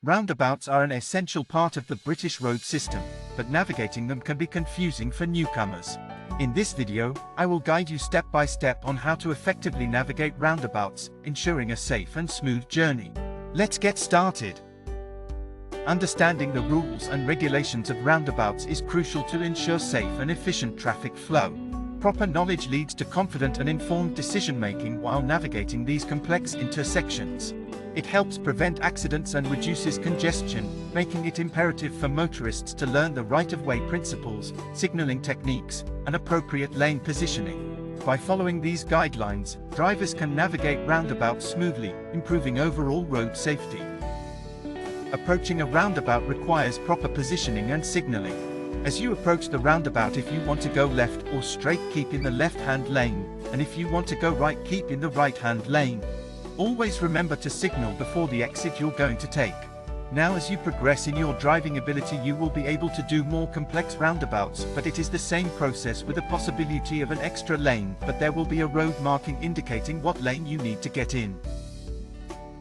Roundabouts are an essential part of the British road system, but navigating them can be confusing for newcomers. In this video, I will guide you step by step on how to effectively navigate roundabouts, ensuring a safe and smooth journey. Let's get started. Understanding the rules and regulations of roundabouts is crucial to ensure safe and efficient traffic flow. Proper knowledge leads to confident and informed decision-making while navigating these complex intersections. It helps prevent accidents and reduces congestion, making it imperative for motorists to learn the right-of-way principles, signaling techniques, and appropriate lane positioning. By following these guidelines, drivers can navigate roundabouts smoothly, improving overall road safety. Approaching a roundabout requires proper positioning and signaling. As you approach the roundabout, if you want to go left or straight, keep in the left-hand lane, and if you want to go right, keep in the right-hand lane. Always remember to signal before the exit you're going to take. Now, as you progress in your driving ability, you will be able to do more complex roundabouts, but it is the same process with the possibility of an extra lane, but there will be a road marking indicating what lane you need to get in.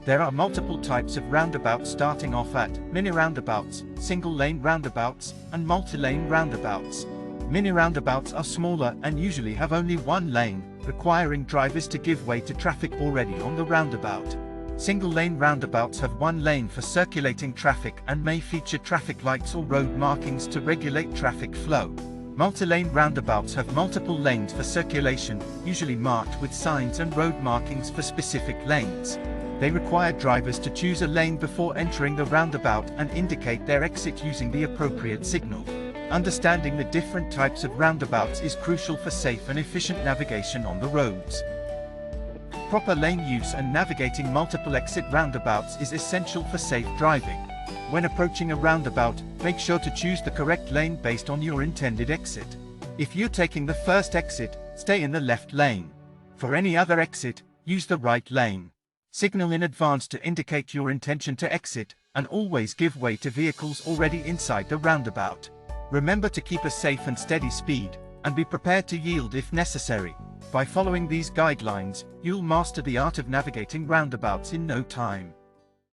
There are multiple types of roundabouts, starting off at mini roundabouts, single-lane roundabouts, and multi-lane roundabouts. Mini roundabouts are smaller and usually have only one lane, requiring drivers to give way to traffic already on the roundabout. Single-lane roundabouts have one lane for circulating traffic and may feature traffic lights or road markings to regulate traffic flow. Multi-lane roundabouts have multiple lanes for circulation, usually marked with signs and road markings for specific lanes. They require drivers to choose a lane before entering the roundabout and indicate their exit using the appropriate signal. Understanding the different types of roundabouts is crucial for safe and efficient navigation on the roads. Proper lane use and navigating multiple exit roundabouts is essential for safe driving. When approaching a roundabout, make sure to choose the correct lane based on your intended exit. If you're taking the first exit, stay in the left lane. For any other exit, use the right lane. Signal in advance to indicate your intention to exit, and always give way to vehicles already inside the roundabout. Remember to keep a safe and steady speed, and be prepared to yield if necessary. By following these guidelines, you'll master the art of navigating roundabouts in no time.